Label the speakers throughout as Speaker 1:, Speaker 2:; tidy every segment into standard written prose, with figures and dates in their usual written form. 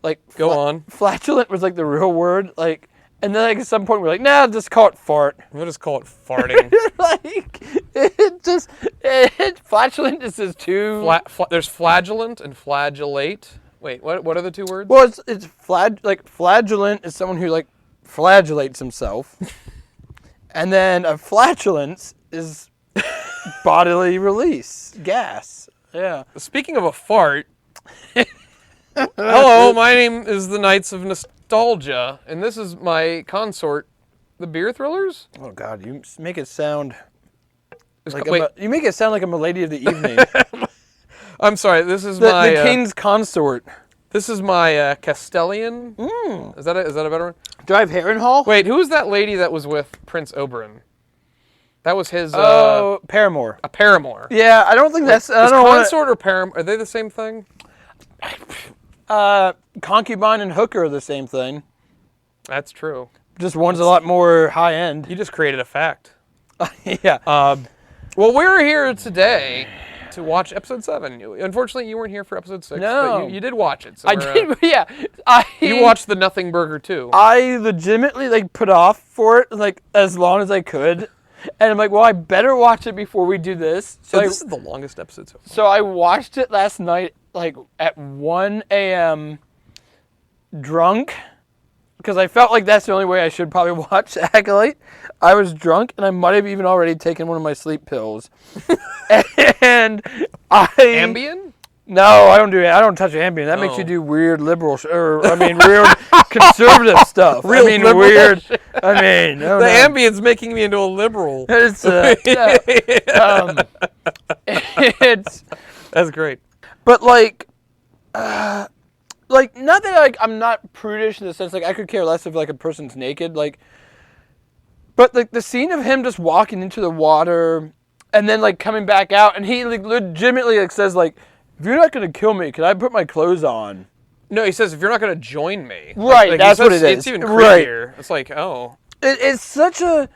Speaker 1: like
Speaker 2: Go on.
Speaker 1: Flatulent was like the real word, like, and then like at some point we're like, nah, just call it fart.
Speaker 2: We'll just call it farting.
Speaker 1: Like flatulent just is too.
Speaker 2: There's flagellant and flagellate. Wait, what are the two words?
Speaker 1: Well, it's flagellant is someone who like flagellates himself, and then a flatulence is bodily release, gas. Yeah.
Speaker 2: Speaking of a fart, hello, my name is the Knights of Nostalgia, and this is my consort, the Beer Thrillers.
Speaker 1: Oh God, you make it sound like
Speaker 2: wait.
Speaker 1: you make it sound like I'm a lady of the evening.
Speaker 2: I'm sorry, this is
Speaker 1: the king's consort.
Speaker 2: This is my Castellan. Is that a better one?
Speaker 1: Do I have Harrenhal?
Speaker 2: Wait, who was that lady that was with Prince Oberyn? That was his.
Speaker 1: paramour.
Speaker 2: A paramour.
Speaker 1: Yeah, I don't think that's. I don't know.
Speaker 2: Consort or paramour, are they the same thing?
Speaker 1: Concubine and hooker are the same thing.
Speaker 2: That's true.
Speaker 1: Just one's a lot more high end.
Speaker 2: You just created a fact.
Speaker 1: Yeah.
Speaker 2: Well, we're here today to watch episode 7. Unfortunately, you weren't here for episode 6.
Speaker 1: No.
Speaker 2: But you did watch it. So
Speaker 1: I did. Yeah.
Speaker 2: You watched the Nothing Burger too.
Speaker 1: I legitimately like put off for it like as long as I could, and I'm like, well, I better watch it before we do this.
Speaker 2: So this is the longest episode so far.
Speaker 1: So I watched it last night, like at 1 a.m. drunk, because I felt like that's the only way I should probably watch Acolyte. I was drunk, and I might have even already taken one of my sleep pills. And
Speaker 2: Ambien?
Speaker 1: No, I don't do it. I don't touch Ambien. That makes you do weird liberal, weird conservative stuff.
Speaker 2: Real liberal
Speaker 1: weird.
Speaker 2: shit.
Speaker 1: The
Speaker 2: Ambien's making me into a liberal.
Speaker 1: It's
Speaker 2: That's great.
Speaker 1: But like not that like I'm not prudish in the sense like I could care less if like a person's naked, like, but like the scene of him just walking into the water and then like coming back out, and he like legitimately like says like, if you're not gonna kill me, can I put my clothes on?
Speaker 2: No, he says if you're not gonna join me.
Speaker 1: Right,
Speaker 2: like
Speaker 1: that's what it is.
Speaker 2: It's even creepier. Right. It's like, oh.
Speaker 1: It's such a,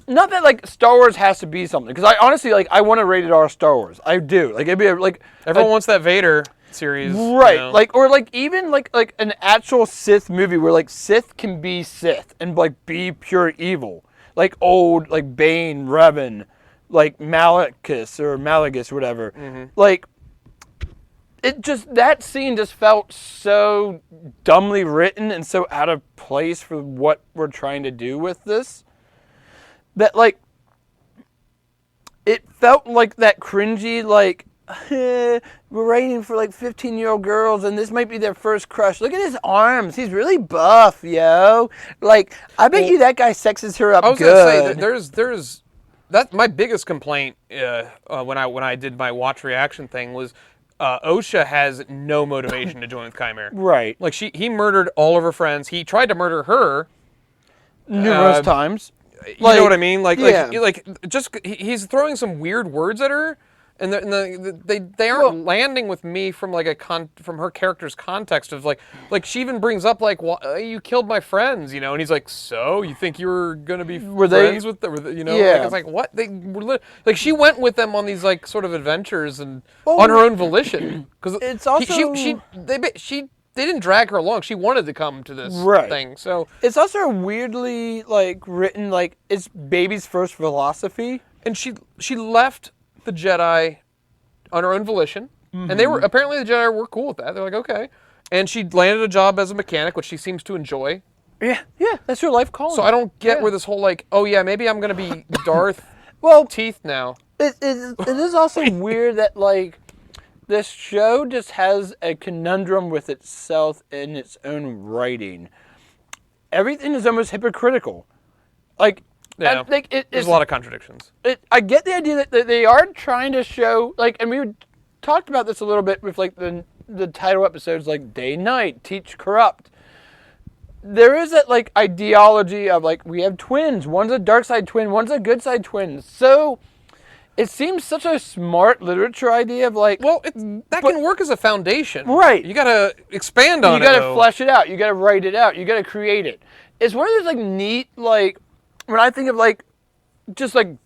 Speaker 1: not that like Star Wars has to be something, because I honestly like I want a rated R Star Wars. I do. Like it'd be like
Speaker 2: everyone wants that Vader series.
Speaker 1: Right.
Speaker 2: You know?
Speaker 1: Like or like even like an actual Sith movie where like Sith can be Sith and like be pure evil. Like old like Bane, Revan, like Malachus or Malagus or whatever. Mm-hmm. Like it just, that scene just felt so dumbly written and so out of place for what we're trying to do with this, that like it felt like that cringy like we're writing for like 15-year-old girls and this might be their first crush. Look at his arms, he's really buff, yo. Like I bet you that guy sexes her up. I was gonna say
Speaker 2: that there's that's my biggest complaint when I did my watch reaction thing was Osha has no motivation to join with Chimera. Right. Like he murdered all of her friends. He tried to murder her
Speaker 1: numerous times.
Speaker 2: You know what I mean? He's throwing some weird words at her, and they aren't landing with me from like from her character's context of like she even brings up like, you killed my friends, you know, and he's like, so you think you were gonna be friends with them, you know? Yeah. Like, it's like what they were like she went with them on these like sort of adventures and on her own volition because
Speaker 1: it's also
Speaker 2: they didn't drag her along. She wanted to come to this thing. So
Speaker 1: it's also weirdly like written like it's baby's first philosophy,
Speaker 2: and she left the Jedi on her own volition, and they were apparently the Jedi were cool with that. They're like, okay, and she landed a job as a mechanic, which she seems to enjoy.
Speaker 1: Yeah, that's her life calling.
Speaker 2: So I don't get where this whole like, oh yeah, maybe I'm gonna be Darth Teeth now.
Speaker 1: It is also weird that like this show just has a conundrum with itself in its own writing. Everything is almost hypocritical. Like,
Speaker 2: yeah, there's a lot of contradictions.
Speaker 1: I get the idea that they are trying to show, like, and we talked about this a little bit with like the title episodes, like Day Night, Teach Corrupt. There is that like ideology of like we have twins. One's a dark side twin, one's a good side twin. So it seems such a smart literature idea of like...
Speaker 2: Well, that can work as a foundation.
Speaker 1: Right.
Speaker 2: You got to expand on it,
Speaker 1: You got to flesh it out. You got to write it out. You got to create it. It's one of those like neat, like... When I think of like... Just like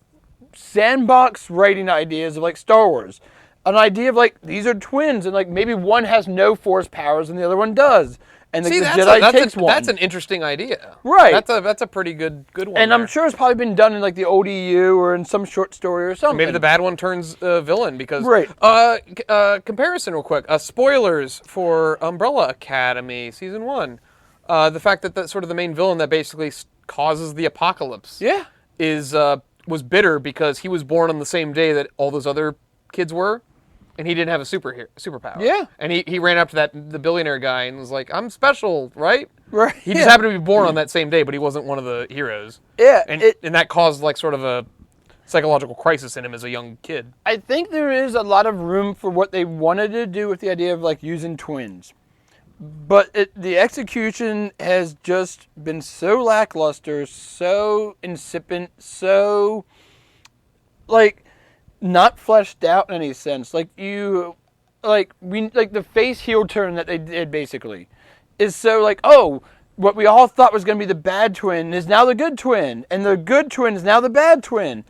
Speaker 1: sandbox writing ideas of like Star Wars. An idea of like, these are twins and like maybe one has no force powers and the other one does. and
Speaker 2: See,
Speaker 1: the
Speaker 2: that's
Speaker 1: Jedi takes one.
Speaker 2: That's an interesting idea.
Speaker 1: Right.
Speaker 2: That's a pretty good one.
Speaker 1: And I'm sure it's probably been done in like the old EU or in some short story or something.
Speaker 2: Maybe the bad one turns villain because.
Speaker 1: Right.
Speaker 2: Comparison real quick. Spoilers for Umbrella Academy season 1. The fact that sort of the main villain that basically causes the apocalypse.
Speaker 1: Yeah.
Speaker 2: Was bitter because he was born on the same day that all those other kids were, and he didn't have a superpower.
Speaker 1: Yeah.
Speaker 2: And he ran up to the billionaire guy and was like, "I'm special, right?"
Speaker 1: Right.
Speaker 2: He just happened to be born on that same day, but he wasn't one of the heroes.
Speaker 1: Yeah.
Speaker 2: And that caused like sort of a psychological crisis in him as a young kid.
Speaker 1: I think there is a lot of room for what they wanted to do with the idea of like using twins. But the execution has just been so lackluster, so insipid, so, like, not fleshed out in any sense. Like, the face heel turn that they did, basically, is so, like, oh, what we all thought was going to be the bad twin is now the good twin, and the good twin is now the bad twin.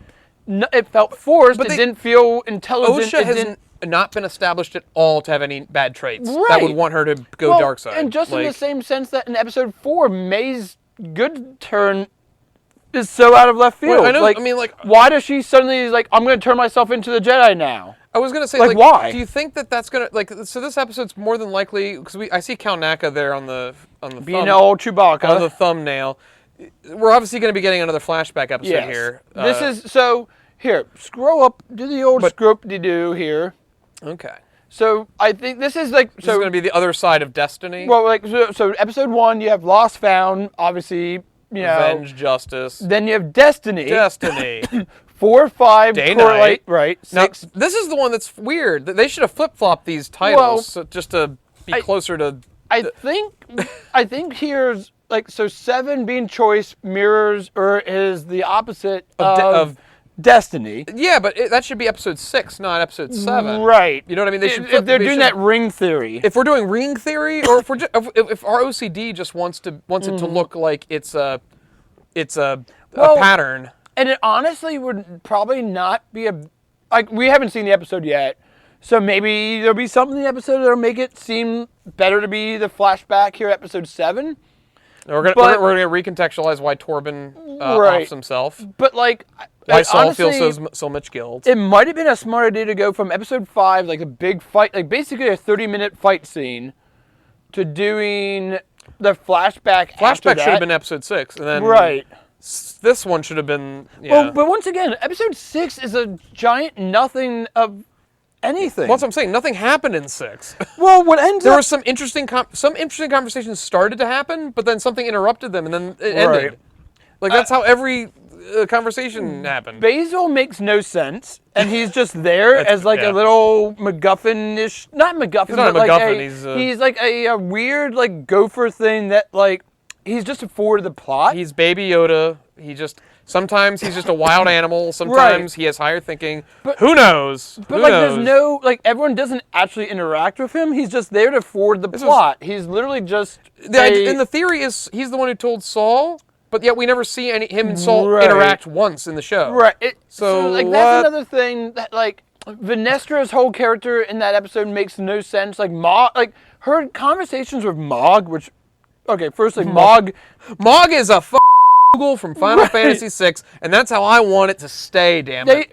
Speaker 1: No, it felt forced, it didn't feel intelligent.
Speaker 2: OSHA hasn't not been established at all to have any bad traits
Speaker 1: right.
Speaker 2: that would want her to go dark side.
Speaker 1: And just in the same sense that in episode 4, May's good turn is so out of left field.
Speaker 2: Well, I know,
Speaker 1: why does she suddenly like, I'm going to turn myself into the Jedi now?
Speaker 2: I was going to say,
Speaker 1: why?
Speaker 2: Do you think that's going to, so this episode's more than likely, because I see Cal Naka there on the
Speaker 1: being an old Chewbacca.
Speaker 2: On the thumbnail. We're obviously going to be getting another flashback episode here.
Speaker 1: This is, so, here, scroll up, do the old scoop-de-doo here.
Speaker 2: Okay.
Speaker 1: So I think this is like...
Speaker 2: This is going to be the other side of Destiny?
Speaker 1: Well, like, so episode 1, you have Lost Found, obviously, you know...
Speaker 2: Revenge, Justice.
Speaker 1: Then you have Destiny.
Speaker 2: Destiny.
Speaker 1: 4, 5,
Speaker 2: Day
Speaker 1: Correlate, right. 6.
Speaker 2: Now, this is the one that's weird. They should have flip-flopped these titles just to be closer to...
Speaker 1: I think here's, like, so 7 being choice mirrors or is the opposite of Destiny.
Speaker 2: Yeah, but that should be episode 6, not episode 7.
Speaker 1: Right.
Speaker 2: You know what I mean?
Speaker 1: If they're doing that ring theory.
Speaker 2: If we're doing ring theory, or if our OCD just wants it to look like it's a pattern.
Speaker 1: And it honestly would probably not be like, we haven't seen the episode yet, so maybe there'll be something in the episode that'll make it seem better to be the flashback here, episode 7.
Speaker 2: We're gonna recontextualize why Torben offs himself.
Speaker 1: But like,
Speaker 2: why Saul feels so much guilt.
Speaker 1: It might have been a smart idea to go from episode 5, like a big fight, like basically a 30-minute fight scene, to doing the flashback.
Speaker 2: Flashback should have been episode 6, and then this one should have been. Yeah.
Speaker 1: Well, but once again, episode 6 is a giant nothing of anything.
Speaker 2: Well, that's what I'm saying. Nothing happened in 6.
Speaker 1: Well, what ends
Speaker 2: there
Speaker 1: up...
Speaker 2: was some interesting conversations started to happen, but then something interrupted them, and then it ended. Like, that's how every conversation happened.
Speaker 1: Basil makes no sense, and he's just there as like a little MacGuffin-ish... Not MacGuffin,
Speaker 2: he's not
Speaker 1: but
Speaker 2: a MacGuffin.
Speaker 1: Like he's like a weird like gopher thing that like... He's just a forward of the plot.
Speaker 2: He's Baby Yoda. Sometimes he's just a wild animal. Sometimes he has higher thinking. But who knows?
Speaker 1: But there's no, everyone doesn't actually interact with him. He's just there to forward the plot. He's literally just
Speaker 2: and the theory is he's the one who told Saul, but yet we never see him and Saul interact once in the show.
Speaker 1: Right.
Speaker 2: So
Speaker 1: that's another thing that Venestra's whole character in that episode makes no sense. Like her conversations with Mog, which, okay, firstly, Mog
Speaker 2: is a Google from Final Fantasy VI, and that's how I want it to stay, damn it.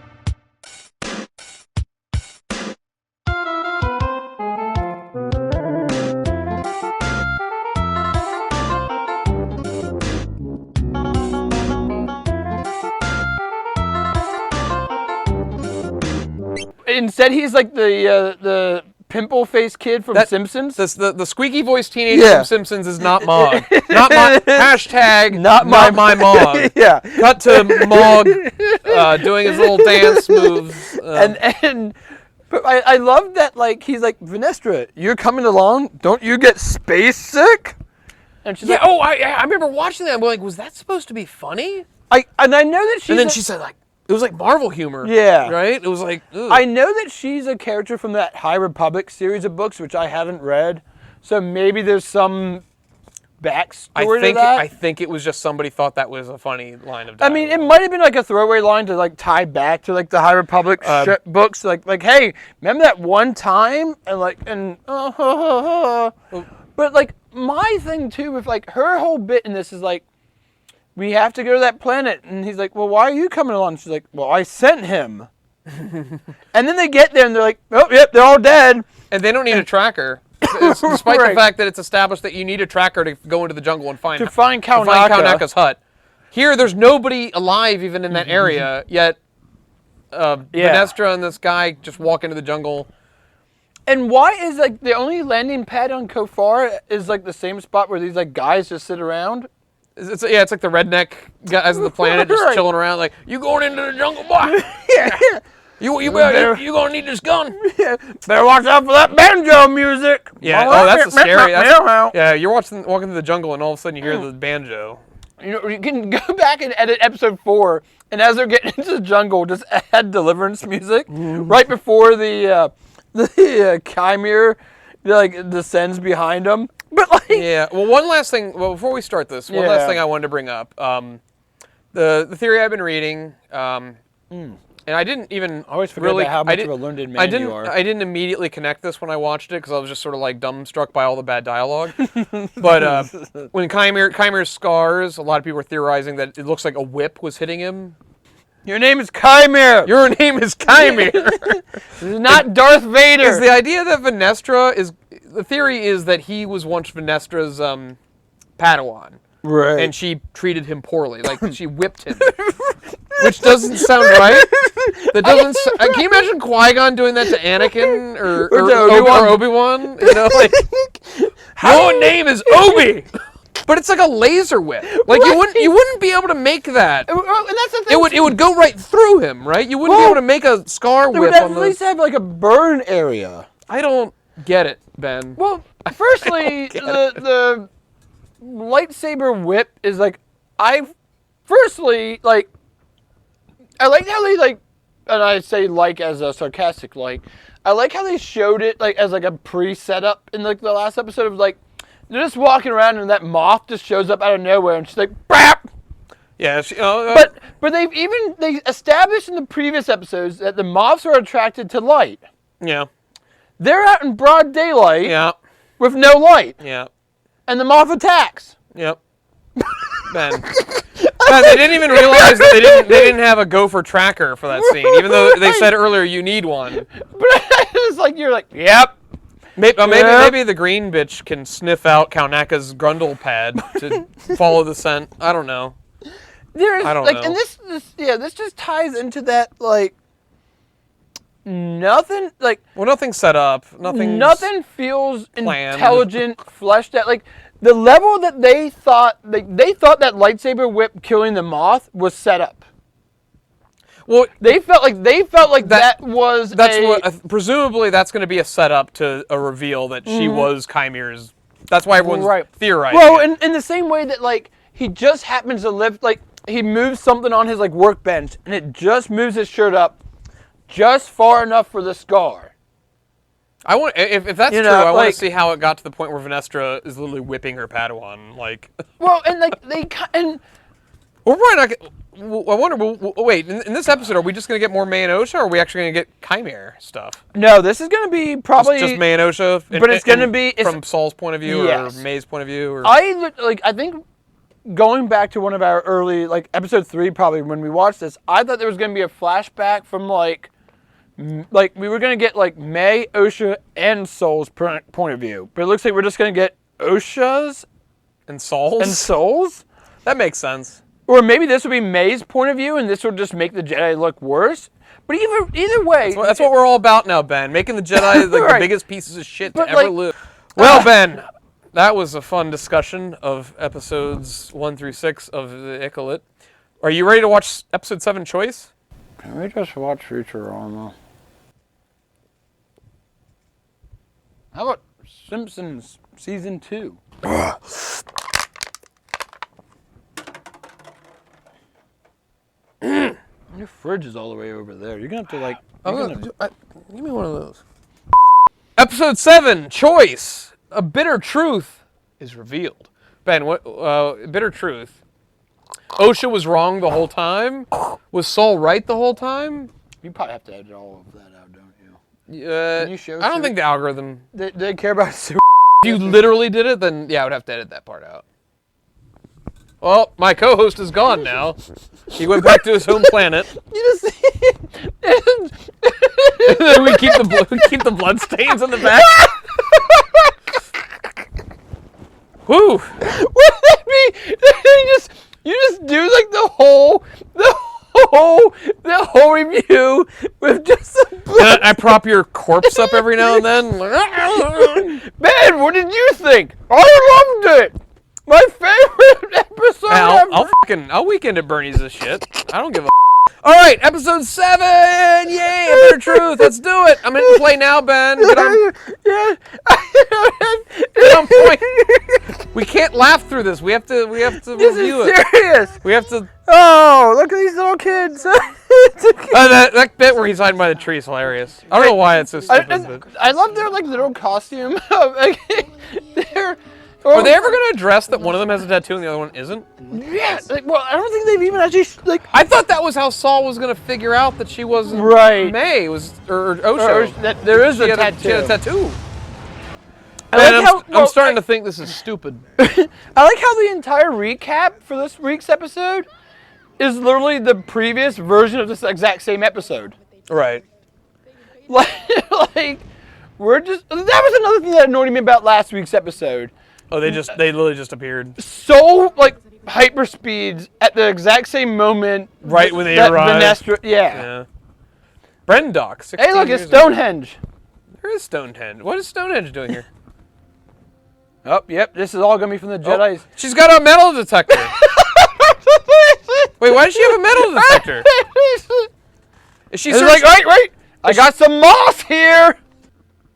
Speaker 1: Instead, he's like the pimple-faced kid from Simpsons.
Speaker 2: The squeaky-voiced teenager from Simpsons is not Mog. Not my hashtag. Not my Mog.
Speaker 1: Yeah.
Speaker 2: Cut to Mog doing his little dance moves.
Speaker 1: But I love that he's like, Venestra, you're coming along. Don't you get space sick?
Speaker 2: And she's like, oh, I remember watching that. I'm like, was that supposed to be funny?
Speaker 1: I know that she's.
Speaker 2: And then she said it was like Marvel humor.
Speaker 1: Yeah.
Speaker 2: Right? It was like, ugh.
Speaker 1: I know that she's a character from that High Republic series of books, which I haven't read. So maybe there's some backstory to that.
Speaker 2: I think it was just somebody thought that was a funny line of dialogue.
Speaker 1: I mean, it might have been like a throwaway line to tie back to the High Republic books. Like, hey, remember that one time? And But like my thing too with like her whole bit in this is like, we have to go to that planet, and he's like, well, why are you coming along? She's like, well, I sent him. And then they get there and they're like, oh, yep, they're all dead.
Speaker 2: And they don't need a tracker. Despite the fact that it's established that you need a tracker to go into the jungle and find Kaunaka's hut. Here, there's nobody alive even in that area, yet Venestra and this guy just walk into the jungle.
Speaker 1: And why is like the only landing pad on Kofar is like the same spot where these like guys just sit around?
Speaker 2: It's like the redneck guys of the planet just chilling around. Like, you going into the jungle, boy? You gonna need this gun.
Speaker 1: Better watch out for that banjo music.
Speaker 2: Yeah. Oh, that's scary. Yeah, you're walking through the jungle, and all of a sudden you hear the banjo.
Speaker 1: You know, you can go back and edit episode 4, and as they're getting into the jungle, just add deliverance music right before the chimera like descends behind them. But like,
Speaker 2: yeah. Well, one last thing. Well, before we start this, one last thing I wanted to bring up. The theory I've been reading, and I didn't even
Speaker 1: I always forget about how much of a learned man you are.
Speaker 2: I didn't immediately connect this when I watched it because I was just sort of like dumbstruck by all the bad dialogue. But when Chimere's scars, a lot of people were theorizing that it looks like a whip was hitting him.
Speaker 1: Your name is Chimera.
Speaker 2: Your name is Chimera.
Speaker 1: This is not Darth Vader.
Speaker 2: Is the idea that Venestra is... The theory is that he was once Venestra's Padawan.
Speaker 1: Right.
Speaker 2: And she treated him poorly. Like, she whipped him. Which doesn't sound right. That doesn't... Can you imagine Qui-Gon doing that to Anakin? Or Obi-Wan? You know, like... Your name is Obi! But it's like a laser whip. Like you wouldn't be able to make that.
Speaker 1: And that's the thing.
Speaker 2: It would go right through him, right? You wouldn't be able to make a scar whip.
Speaker 1: It would at least have like a burn area.
Speaker 2: I don't get it, Ben.
Speaker 1: Well, firstly, the lightsaber whip is like I like how they like, and I say like as a sarcastic like. I like how they showed it like as like a pre-setup in like the last episode of like. They're just walking around and that moth just shows up out of nowhere and she's like, BAP!
Speaker 2: Yeah,
Speaker 1: but they established in the previous episodes that the moths are attracted to light.
Speaker 2: Yeah.
Speaker 1: They're out in broad daylight.
Speaker 2: Yeah.
Speaker 1: With no light.
Speaker 2: Yeah.
Speaker 1: And the moth attacks.
Speaker 2: Yep. Ben, they didn't even realize that they didn't have a gopher tracker for that scene, even though they said earlier you need one.
Speaker 1: But it's like you're like, yep.
Speaker 2: Maybe the green bitch can sniff out Kaunaka's grundle pad to follow the scent. I don't know.
Speaker 1: I don't know. And this just ties into that like nothing like.
Speaker 2: Well, nothing's set up.
Speaker 1: Nothing feels
Speaker 2: planned.
Speaker 1: Intelligent, fleshed out. Like the level that they thought they thought that lightsaber whip killing the moth was set up.
Speaker 2: Well,
Speaker 1: they felt like that was
Speaker 2: presumably that's going to be a setup to a reveal that she was Chimera's. That's why everyone's theorizing.
Speaker 1: Well, in the same way that like he just happens to lift, like he moves something on his like workbench and it just moves his shirt up just far enough for the scar.
Speaker 2: I want if that's true, I want to see how it got to the point where Venestra is literally whipping her Padawan. Like,
Speaker 1: well, and like
Speaker 2: we're probably not. I wonder. Wait, in this episode, are we just going to get more May and Osha, or are we actually going to get Chimera stuff?
Speaker 1: No, this is going to be probably
Speaker 2: just May and Osha,
Speaker 1: but it's going to be
Speaker 2: from Saul's point of view or May's point of view. Or
Speaker 1: I think going back to one of our early like episode 3, probably when we watched this, I thought there was going to be a flashback from like we were going to get like May, Osha, and Saul's point of view, but it looks like we're just going to get Osha's
Speaker 2: and Saul's. That makes sense.
Speaker 1: Or maybe this would be May's point of view, and this would just make the Jedi look worse. But either way...
Speaker 2: That's what we're all about now, Ben. Making the Jedi the biggest pieces of shit to ever live.
Speaker 1: Well,
Speaker 2: Ben, that was a fun discussion of episodes 1 through 6 of the Acolyte. Are you ready to watch episode 7, Choice?
Speaker 1: Can we just watch Futurama? How about Simpsons Season 2? Your fridge is all the way over there. You're going to have to, like...
Speaker 2: give me one of those. Episode 7, Choice. A bitter truth is revealed. Ben, what? Bitter truth. Osha was wrong the whole time? Was Saul right the whole time?
Speaker 1: You probably have to edit all of that out, don't you?
Speaker 2: Can you show I don't think the algorithm...
Speaker 1: They care about super
Speaker 2: If you literally did it, then yeah, I would have to edit that part out. Well, my co-host is gone now. He went back to his home planet.
Speaker 1: You just
Speaker 2: And then we keep the blood stains on the back. Whew.
Speaker 1: Would that be? You just do like the whole review with just.
Speaker 2: I prop your corpse up every now and then.
Speaker 1: Man, what did you think? I loved it. My favorite episode ever.
Speaker 2: I'll weekend at Bernie's this shit. I don't give a. All right, episode 7. Yay, Epic Truth. Let's do it. I'm in play now, Ben. Get on.
Speaker 1: Yeah.
Speaker 2: Get on point. We can't laugh through this. We have to review it.
Speaker 1: This is serious.
Speaker 2: We have to.
Speaker 1: Oh, look at these little kids.
Speaker 2: That bit where he's hiding by the tree is hilarious. I don't know why it's so stupid.
Speaker 1: I love their like little costume.
Speaker 2: Are they ever going to address that one of them has a tattoo and the other one isn't?
Speaker 1: Yeah. Well, I don't think they've even actually like.
Speaker 2: I thought that was how Saul was going to figure out that she wasn't
Speaker 1: right.
Speaker 2: May or Osho.
Speaker 1: That there is a tattoo.
Speaker 2: She had a tattoo. I'm starting to think this is stupid.
Speaker 1: I like how the entire recap for this week's episode is literally the previous version of this exact same episode.
Speaker 2: Right.
Speaker 1: Like we're just. That was another thing that annoyed me about last week's episode.
Speaker 2: Oh, they literally just appeared.
Speaker 1: So like hyper speeds at the exact same moment.
Speaker 2: Right when they arrived.
Speaker 1: Yeah.
Speaker 2: Brendock.
Speaker 1: Hey, look, it's Stonehenge.
Speaker 2: There is Stonehenge. What is Stonehenge doing here?
Speaker 1: Oh, yep. This is all gonna be from the Jedi's.
Speaker 2: Oh, she's got a metal detector. Wait, why does she have a metal detector? Is she
Speaker 1: like, wait! I got some moss here.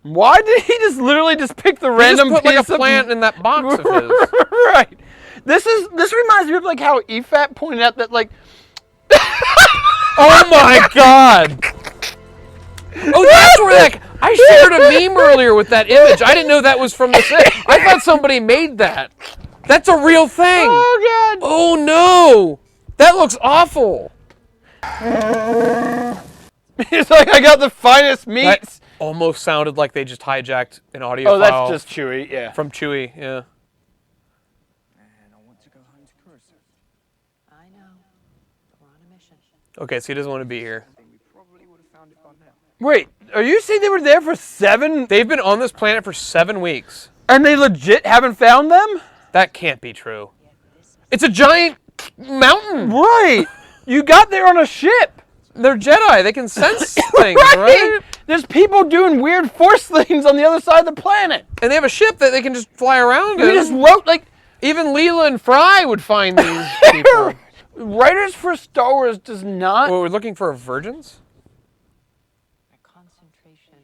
Speaker 1: Why did he just literally pick the random
Speaker 2: piece
Speaker 1: piece
Speaker 2: like a plant in that box of his?
Speaker 1: Right. This reminds me of like how EFAT pointed out that like.
Speaker 2: Oh my God! Oh, that's where I shared a meme earlier with that image. I didn't know that was from the set. I thought somebody made that. That's a real thing.
Speaker 1: Oh God.
Speaker 2: Oh no! That looks awful.
Speaker 1: He's like, I got the finest meats.
Speaker 2: That almost sounded like they just hijacked an audio file.
Speaker 1: Oh, that's just Chewie, yeah.
Speaker 2: From Chewie, yeah.
Speaker 3: Man, I want to go hunt cursor.
Speaker 4: I know. But we're on a mission.
Speaker 2: Okay, so he doesn't want to be here.
Speaker 3: We probably would have found it by now.
Speaker 1: Wait, are you saying they were there for 7?
Speaker 2: They've been on this planet for 7 weeks.
Speaker 1: And they legit haven't found them?
Speaker 2: That can't be true. It's a giant mountain.
Speaker 1: Right. You got there on a ship.
Speaker 2: They're Jedi. They can sense things,
Speaker 1: right? There's people doing weird force things on the other side of the planet.
Speaker 2: And they have a ship that they can just fly around in.
Speaker 1: We just wrote, like...
Speaker 2: Even Leela and Fry would find these people.
Speaker 1: Writers for Star Wars does not...
Speaker 2: Well, we're looking for a virgins?
Speaker 4: A concentration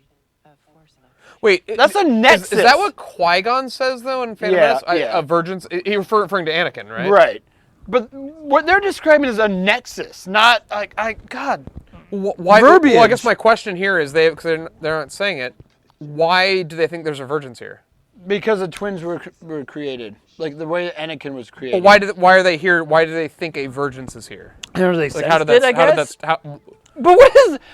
Speaker 4: of force.
Speaker 2: Wait,
Speaker 1: that's a nexus.
Speaker 2: Is that what Qui-Gon says, though, in Phantom Menace? A virgins? He's referring to Anakin, right?
Speaker 1: Right. But what they're describing is a nexus, not God.
Speaker 2: Why?
Speaker 1: Verbiage.
Speaker 2: Well, I guess my question here is because they're not saying it. Why do they think there's a virgins here?
Speaker 1: Because the twins were created, like the way Anakin was created.
Speaker 2: Well, why are they here? Why do they think a virgins is here?
Speaker 1: How did that? But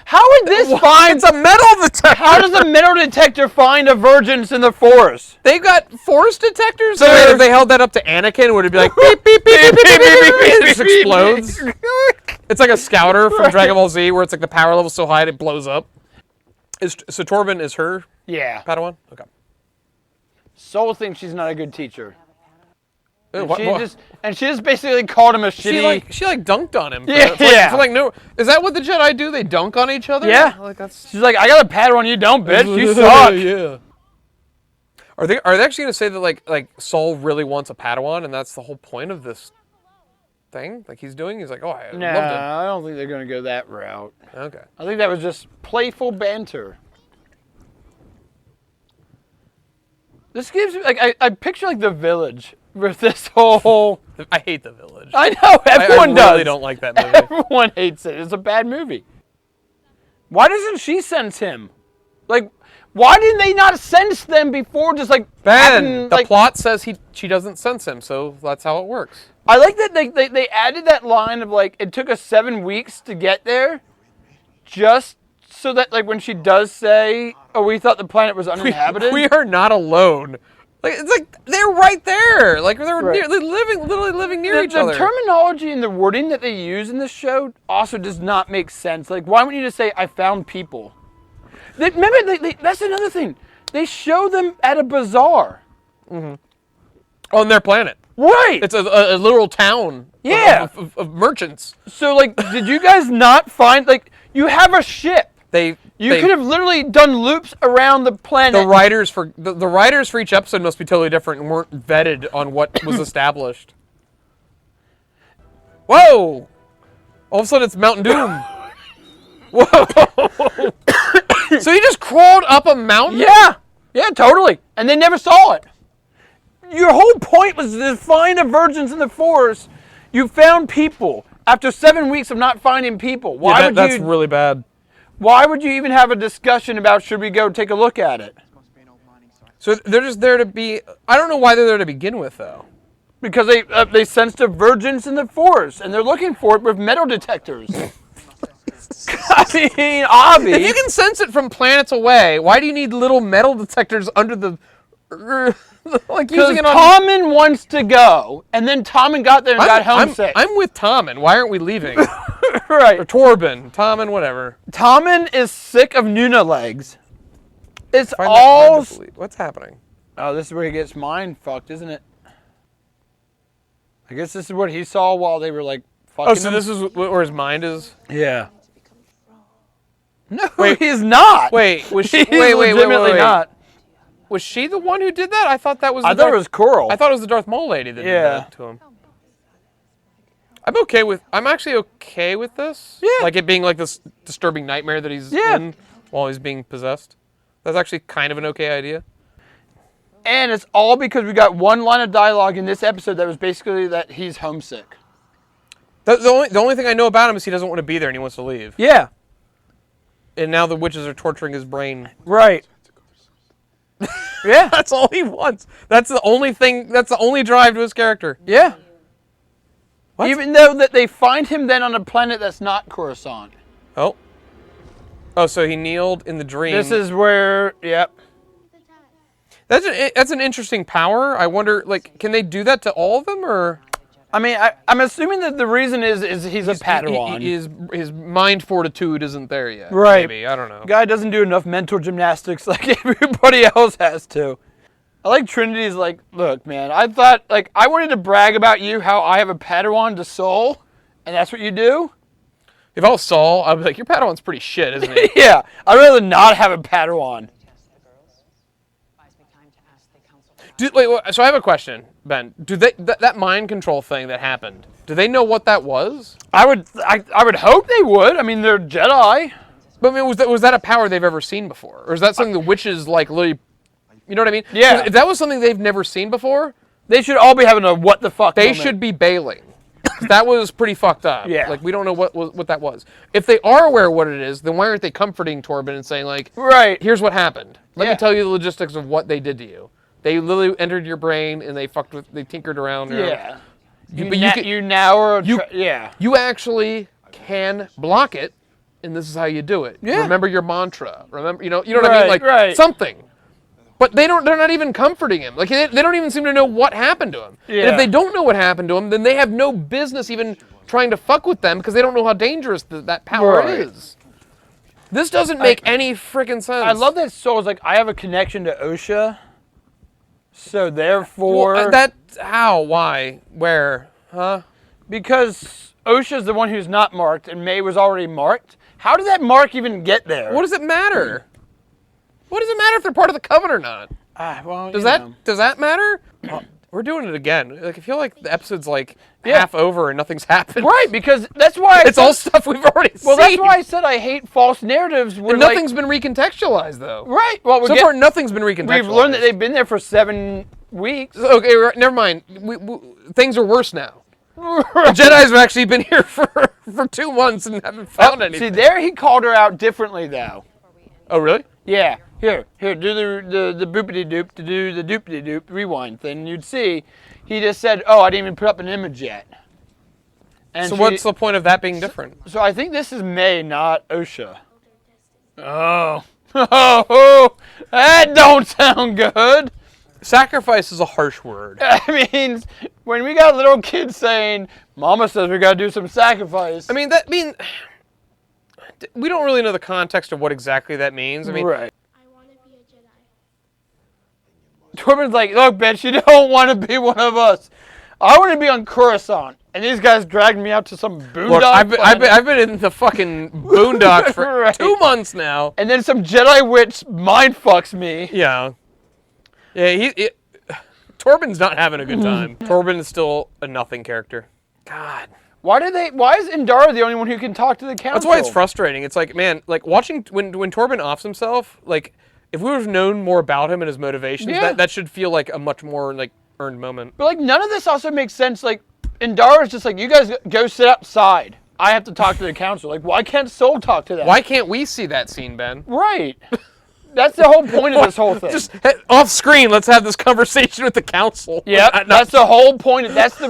Speaker 1: how would this find?
Speaker 2: It's a metal detector.
Speaker 1: How does a metal detector find a virgins in the forest?
Speaker 2: They've got force detectors.
Speaker 1: So
Speaker 2: if they held that up to Anakin, would it be like beep beep beep beep beep beep beep beep? It just explodes. It's like a scouter from Dragon Ball Z, where it's like the power level's so high it blows up. So Torben is her Padawan? Okay.
Speaker 1: Soul thinks she's not a good teacher.
Speaker 2: And
Speaker 1: she just basically called him a shitty...
Speaker 2: She dunked on him.
Speaker 1: Yeah.
Speaker 2: No, is that what the Jedi do? They dunk on each other?
Speaker 1: Yeah. She's like, I got a Padawan, you don't, bitch. You suck.
Speaker 2: Yeah. Are they actually going to say that like Saul really wants a Padawan, and that's the whole point of this thing? Like he's doing? He's like, oh, I loved it.
Speaker 1: I don't think they're going to go that route.
Speaker 2: Okay.
Speaker 1: I think that was just playful banter. This gives me, I picture like the Village with this whole...
Speaker 2: I hate the Village.
Speaker 1: I know, everyone does.
Speaker 2: I really don't like that movie.
Speaker 1: Everyone hates it. It's a bad movie. Why doesn't she sense him? Like, why didn't they not sense them before just
Speaker 2: Ben, the plot says she doesn't sense him, so that's how it works.
Speaker 1: I like that they added that line of it took us 7 weeks to get there, just so that when she does say, oh, we thought the planet was uninhabited.
Speaker 2: We are not alone Like it's like they're right there. Like they're
Speaker 1: Right.
Speaker 2: literally living near each other.
Speaker 1: The terminology and the wording that they use in this show also does not make sense. Like, why wouldn't you just say, "I found people"? Remember, that's another thing. They show them at a bazaar.
Speaker 2: Mm-hmm. On their planet.
Speaker 1: Right.
Speaker 2: It's a literal town.
Speaker 1: Yeah.
Speaker 2: Of merchants.
Speaker 1: So, like, did you guys not find, like, you have a ship. You could have literally done loops around the planet.
Speaker 2: The writers for each episode must be totally different and weren't vetted on what was established. Whoa! All of a sudden it's Mountain Doom. Whoa! So he just crawled up a mountain?
Speaker 1: Yeah, totally. And they never saw it. Your whole point was to find a virgins in the forest. You found people after 7 weeks of not finding people.
Speaker 2: That's really bad.
Speaker 1: Why would you even have a discussion about should we go take a look at it?
Speaker 2: So they're just there to be... I don't know why they're there to begin with, though.
Speaker 1: Because they sensed a virgins in the forest, and they're looking for it with metal detectors. I mean, obvious.
Speaker 2: If you can sense it from planets away, why do you need little metal detectors under the... like using it on...
Speaker 1: Tommen wants to go, and then Tommen got there and got homesick.
Speaker 2: I'm with Tommen. Why aren't we leaving?
Speaker 1: Right.
Speaker 2: Or Torben. Tommen, whatever.
Speaker 1: Tommen is sick of Nuna legs. It's
Speaker 2: Find
Speaker 1: all...
Speaker 2: What's happening?
Speaker 1: Oh, this is where he gets mind fucked, isn't it? I guess this is what he saw while they were, like, fucking him.
Speaker 2: This is where his mind is?
Speaker 1: Yeah. No, he's not.
Speaker 2: Wait, was she...
Speaker 1: He's
Speaker 2: wait,
Speaker 1: legitimately not.
Speaker 2: Was she the one who did that? I thought that was...
Speaker 1: I thought it was Coral.
Speaker 2: I thought it was the Darth Maul lady that did that to him. I'm actually okay with this.
Speaker 1: Yeah.
Speaker 2: Like it being like this disturbing nightmare that he's in while he's being possessed. That's actually kind of an okay idea.
Speaker 1: And it's all because we got one line of dialogue in this episode that was basically that he's homesick.
Speaker 2: The only thing I know about him is he doesn't want to be there and he wants to leave.
Speaker 1: Yeah.
Speaker 2: And now the witches are torturing his brain.
Speaker 1: Right. Yeah.
Speaker 2: That's all he wants. That's the only thing. That's the only drive to his character.
Speaker 1: Yeah.
Speaker 2: What?
Speaker 1: Even though that they find him then on a planet that's not Coruscant.
Speaker 2: Oh. Oh, so he kneeled in the dream.
Speaker 1: This is where, yep.
Speaker 2: That's an interesting power. I wonder, like, can they do that to all of them, or?
Speaker 1: I mean, I'm assuming that the reason is he's a Padawan.
Speaker 2: His mind fortitude isn't there yet.
Speaker 1: Right.
Speaker 2: Maybe, I don't know.
Speaker 1: Guy doesn't do enough mental gymnastics like everybody else has to. I like Trinity's like, look, man, I thought, like, I wanted to brag about you how I have a Padawan to Soul, and that's what you do?
Speaker 2: If I was Saul, I'd be like, your Padawan's pretty shit, isn't he?
Speaker 1: Yeah, I'd rather not have a Padawan.
Speaker 2: So I have a question, Ben. Do they that mind control thing that happened? Do they know what that was?
Speaker 1: I would hope they would. I mean, they're Jedi.
Speaker 2: But I mean, was that a power they've ever seen before, or is that something the witches like literally? You know what I mean?
Speaker 1: Yeah.
Speaker 2: If that was something they've never seen before,
Speaker 1: they should all be having a what the fuck.
Speaker 2: They
Speaker 1: moment.
Speaker 2: should be bailing. That was pretty fucked up.
Speaker 1: Yeah.
Speaker 2: Like we don't know what that was. If they are aware of what it is, then why aren't they comforting Torben and saying like,
Speaker 1: right,
Speaker 2: here's what happened. Let me
Speaker 1: Yeah.
Speaker 2: tell you the logistics of what they did to you. They literally entered your brain and they tinkered around.
Speaker 1: Yeah.
Speaker 2: Yeah. You actually can block it, and this is how you do it.
Speaker 1: Yeah.
Speaker 2: Remember your mantra. Remember, you know what I mean? Like
Speaker 1: right.
Speaker 2: something. But they're not even comforting him. Like they don't even seem to know what happened to him.
Speaker 1: Yeah.
Speaker 2: And if they don't know what happened to him, then they have no business even trying to fuck with them because they don't know how dangerous that power
Speaker 1: Right.
Speaker 2: is. This doesn't make any freaking sense.
Speaker 1: I love that Soul's like, I have a connection to OSHA. So therefore...
Speaker 2: Well, that's how? Why? Where? Huh?
Speaker 1: Because OSHA's the one who's not marked, and May was already marked. How did that mark even get there?
Speaker 2: What does it matter? What does it matter if they're part of the coven or not? Does that matter? We're doing it again. Like I feel like the episode's like half over and nothing's happened.
Speaker 1: Right, because that's why
Speaker 2: it's all stuff we've already seen.
Speaker 1: Well, that's why I said I hate false narratives.
Speaker 2: And nothing's been recontextualized, though.
Speaker 1: Right. Well,
Speaker 2: so far, nothing's been recontextualized.
Speaker 1: We've learned that they've been there for 7 weeks.
Speaker 2: Okay, never mind. Things are worse now. The Jedi's have actually been here for 2 months and haven't found anything.
Speaker 1: See, there he called her out differently, though.
Speaker 2: Oh, really?
Speaker 1: Yeah. Here, do the boopity doop, to do the doopity doop rewind thing. You'd see, he just said, "Oh, I didn't even put up an image yet." And
Speaker 2: so what's the point of that being different?
Speaker 1: So I think this is May, not OSHA. Oh, that don't sound good.
Speaker 2: Sacrifice is a harsh word.
Speaker 1: I mean, when we got little kids saying, "Mama says we gotta do some sacrifice."
Speaker 2: I mean, we don't really know the context of what exactly that means. I mean,
Speaker 1: right.
Speaker 5: I want to be a Jedi.
Speaker 1: Torben's like, "Look, bitch, you don't want to be one of us. I want to be on Coruscant." And these guys dragged me out to some boondock.
Speaker 2: Look, I've been in the fucking boondocks for
Speaker 1: Right.
Speaker 2: 2 months now.
Speaker 1: And then some Jedi witch mind fucks me.
Speaker 2: Yeah. Yeah, Torben's not having a good time. Torben is still a nothing character. God.
Speaker 1: Why is Indara the only one who can talk to the council?
Speaker 2: That's why it's frustrating. It's like, man, like watching when Torben offs himself, like if we would have known more about him and his motivations, that should feel like a much more like earned moment.
Speaker 1: But like none of this also makes sense. Like Indara's just like, you guys go sit outside. I have to talk to the council. Like, why can't Soul talk to them?
Speaker 2: Why can't we see that scene, Ben?
Speaker 1: Right. That's the whole point of this whole thing.
Speaker 2: Just off screen, let's have this conversation with the council.
Speaker 1: Yeah, that's the whole point. That's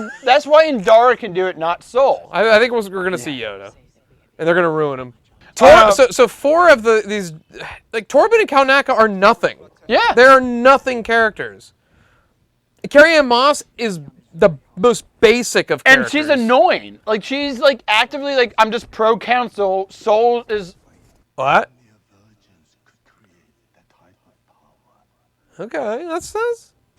Speaker 1: why Indara can do it, not Soul.
Speaker 2: I think we're going to see Yoda, and they're going to ruin him. So 4 of these, like Torben and Kalnaka are nothing.
Speaker 1: Yeah,
Speaker 2: they are nothing characters. Carrie-Anne Moss is the most basic of characters.
Speaker 1: and she's annoying. Like she's like actively like, I'm just pro council. Soul is
Speaker 2: What? Okay, that's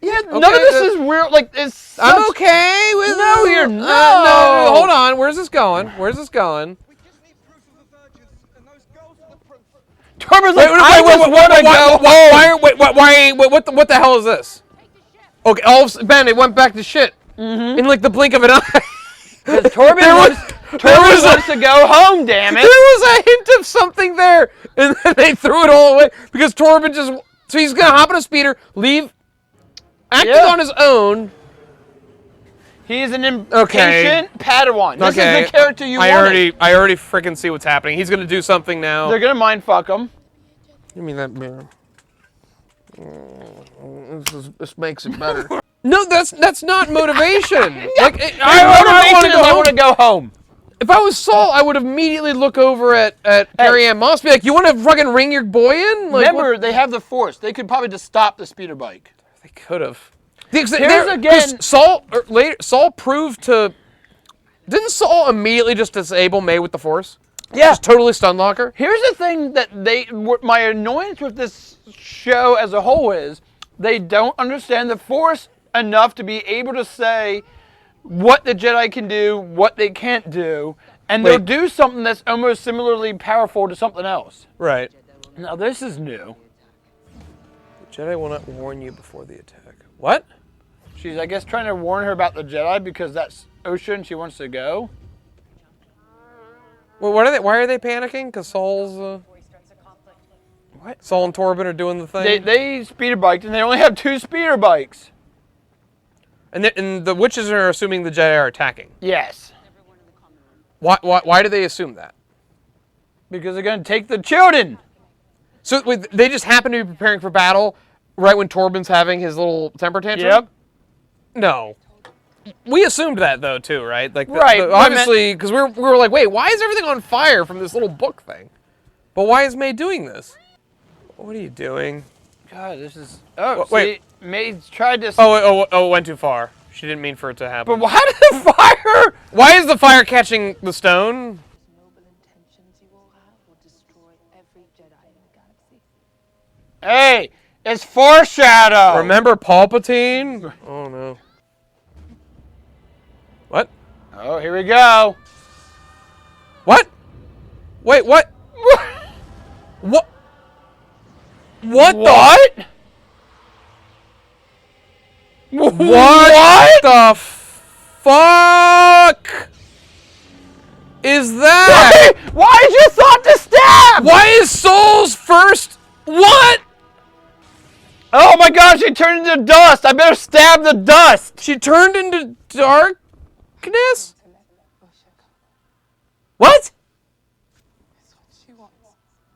Speaker 1: yeah. None of this is weird. Like it's.
Speaker 2: I'm okay with.
Speaker 1: No, you're not.
Speaker 2: No, hold on. Where's this going? Where's this going?
Speaker 3: We just need proof of the virgins, and those girls are the proof.
Speaker 1: Torben's like, I just want to go.
Speaker 2: What the hell is this? Okay, Ben, it went back to shit in like the blink of an eye.
Speaker 1: Torben wants to go home. Damn it!
Speaker 2: There was a hint of something there, and then they threw it all away because Torben just. So he's gonna hop on a speeder, leave, acting on his own.
Speaker 1: He's an impatient Padawan. This is the character you
Speaker 2: I
Speaker 1: wanted.
Speaker 2: already freaking see what's happening. He's gonna do something now.
Speaker 1: They're gonna mind fuck him.
Speaker 2: Give me that beer. This makes it better. No, that's not motivation. Like
Speaker 1: I want to go home.
Speaker 2: If I was Saul, I would immediately look over at Carrie-Anne Moss, be like, "You want to fucking ring your boy in?" Like,
Speaker 1: remember, they have the Force. They could probably just stop the speeder bike.
Speaker 2: They could have. Saul proved to. Didn't Saul immediately just disable May with the Force?
Speaker 1: Yeah.
Speaker 2: Just totally stun lock her?
Speaker 1: Here's the thing that my annoyance with this show as a whole is, they don't understand the Force enough to be able to say what the Jedi can do, what they can't do, and they'll do something that's almost similarly powerful to something else.
Speaker 2: Right.
Speaker 1: Now this is new.
Speaker 2: The Jedi will not warn you before the attack. What?
Speaker 1: She's, I guess, trying to warn her about the Jedi because that's ocean she wants to go.
Speaker 2: Well, what are they? Why are they panicking? Because Saul's. What? Saul and Torben are doing the thing.
Speaker 1: They speeder biked and they only have 2 speeder bikes.
Speaker 2: And the witches are assuming the Jedi are attacking.
Speaker 1: Yes.
Speaker 2: Why do they assume that?
Speaker 1: Because they're going to take the children.
Speaker 2: So they just happen to be preparing for battle right when Torben's having his little temper tantrum?
Speaker 1: Yep.
Speaker 2: No. We assumed that, though, too, right? Like,
Speaker 1: right.
Speaker 2: Obviously, because we were like, wait, why is everything on fire from this little book thing? But why is May doing this? What are you doing?
Speaker 1: God, this is... Oh,
Speaker 2: wait.
Speaker 1: May's tried to...
Speaker 2: Oh, it went too far. She didn't mean for it to happen.
Speaker 1: But why did the fire...
Speaker 2: Why is the fire catching the stone?
Speaker 4: Noble intentions you all have will destroy every Jedi in the galaxy.
Speaker 1: Hey, it's foreshadow.
Speaker 2: Remember Palpatine? Oh, no. What?
Speaker 1: Oh, here we go.
Speaker 2: What? Wait, what? What? What the? What the fuck is that?
Speaker 1: Why is your thought to stab?
Speaker 2: Why is Soul's first? What?
Speaker 1: Oh my gosh, she turned into dust. I better stab the dust.
Speaker 2: She turned into darkness? What?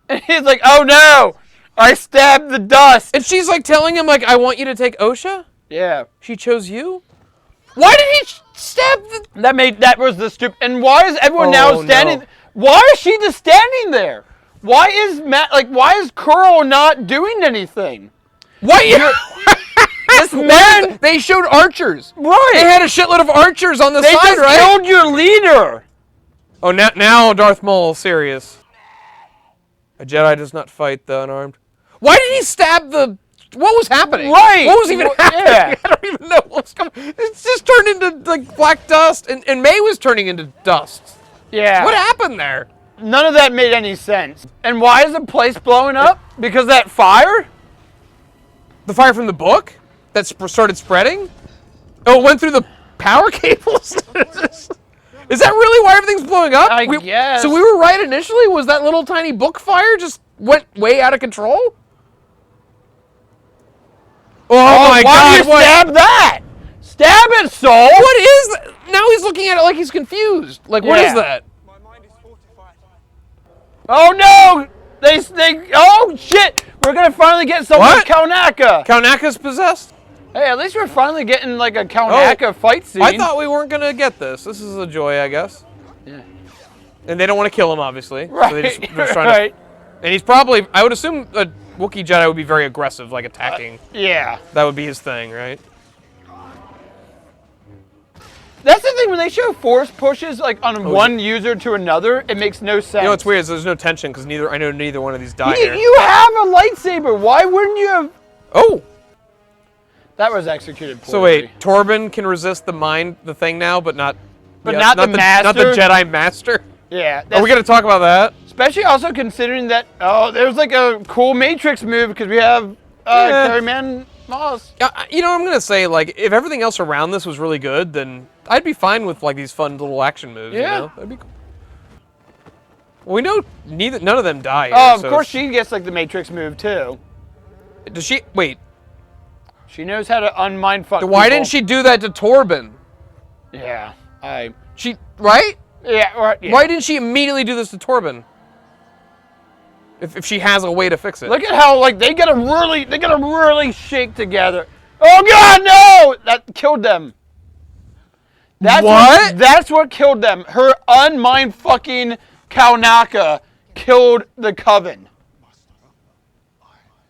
Speaker 1: And he's like, oh no, I stabbed the dust.
Speaker 2: And she's like telling him, like, I want you to take Osha?
Speaker 1: Yeah.
Speaker 2: She chose you? Why did he stab the...
Speaker 1: That was the stupid... And why is everyone now standing... No. Why is she just standing there? Why is why is Curl not doing anything?
Speaker 2: Why
Speaker 1: This man,
Speaker 2: They showed archers.
Speaker 1: right?
Speaker 2: They had a shitload of archers on the
Speaker 1: They
Speaker 2: side,
Speaker 1: just
Speaker 2: right?
Speaker 1: killed your leader.
Speaker 2: Oh, now Darth Maul serious. A Jedi does not fight the unarmed. Why did he stab the? What was happening?
Speaker 1: Right.
Speaker 2: What was even happening?
Speaker 1: Yeah.
Speaker 2: I don't even know what's coming. It's just turned into like black dust, and May was turning into dust.
Speaker 1: Yeah.
Speaker 2: What happened there?
Speaker 1: None of that made any sense. And why is the place blowing up? Because of that fire?
Speaker 2: The fire from the book that started spreading? Oh, it went through the power cables? Is that really why everything's blowing up?
Speaker 1: I guess.
Speaker 2: So we were right initially? Was that little tiny book fire just went way out of control? Oh my
Speaker 1: why
Speaker 2: God!
Speaker 1: do you stab that? Stab it, Soul!
Speaker 2: What is that? Now he's looking at it like he's confused. Like, what is
Speaker 1: Yeah.
Speaker 2: that?
Speaker 3: My mind is fortified.
Speaker 1: Oh no! Oh shit! We're gonna finally get someone
Speaker 2: What?
Speaker 1: Kaunaka.
Speaker 2: Kaunaka's possessed?
Speaker 1: Hey, at least we're finally getting like a Kaunaka fight scene.
Speaker 2: I thought we weren't gonna get this. This is a joy, I guess.
Speaker 1: Yeah.
Speaker 2: And they don't want to kill him, obviously.
Speaker 1: Right.
Speaker 2: So they're just trying
Speaker 1: right.
Speaker 2: to. And he's probably. I would assume a Wookiee Jedi would be very aggressive, like attacking.
Speaker 1: Yeah.
Speaker 2: That would be his thing, right?
Speaker 1: That's the thing, when they show force pushes like on one user to another, it makes no sense.
Speaker 2: You know what's weird is there's no tension because I know neither one of these die here.
Speaker 1: You have a lightsaber. Why wouldn't you have?
Speaker 2: Oh.
Speaker 1: That was executed poorly.
Speaker 2: So wait, Torben can resist the thing now, but not.
Speaker 1: Not the master?
Speaker 2: Not the Jedi master.
Speaker 1: Yeah.
Speaker 2: Are we gonna talk about that?
Speaker 1: Especially also considering that there's like a cool Matrix move because we have Carrie Man Moss.
Speaker 2: You know, I'm gonna say like if everything else around this was really good, then I'd be fine with like these fun little action moves.
Speaker 1: Yeah.
Speaker 2: You know? That'd be cool. Well, we know none of them die.
Speaker 1: Oh,
Speaker 2: Here,
Speaker 1: of
Speaker 2: so
Speaker 1: course she gets like the Matrix move too.
Speaker 2: Does she? Wait.
Speaker 1: She knows how to unmind fuck.
Speaker 2: Why
Speaker 1: people.
Speaker 2: didn't she do that to Torben?
Speaker 1: Yeah.
Speaker 2: She right?
Speaker 1: Yeah. Right. Yeah.
Speaker 2: Why didn't she immediately do this to Torben? If she has a way to fix it.
Speaker 1: Look at how like they gotta really shake together. Oh God, no! That killed them. That's what killed them. Her unmind fucking Kaunaka killed the Coven.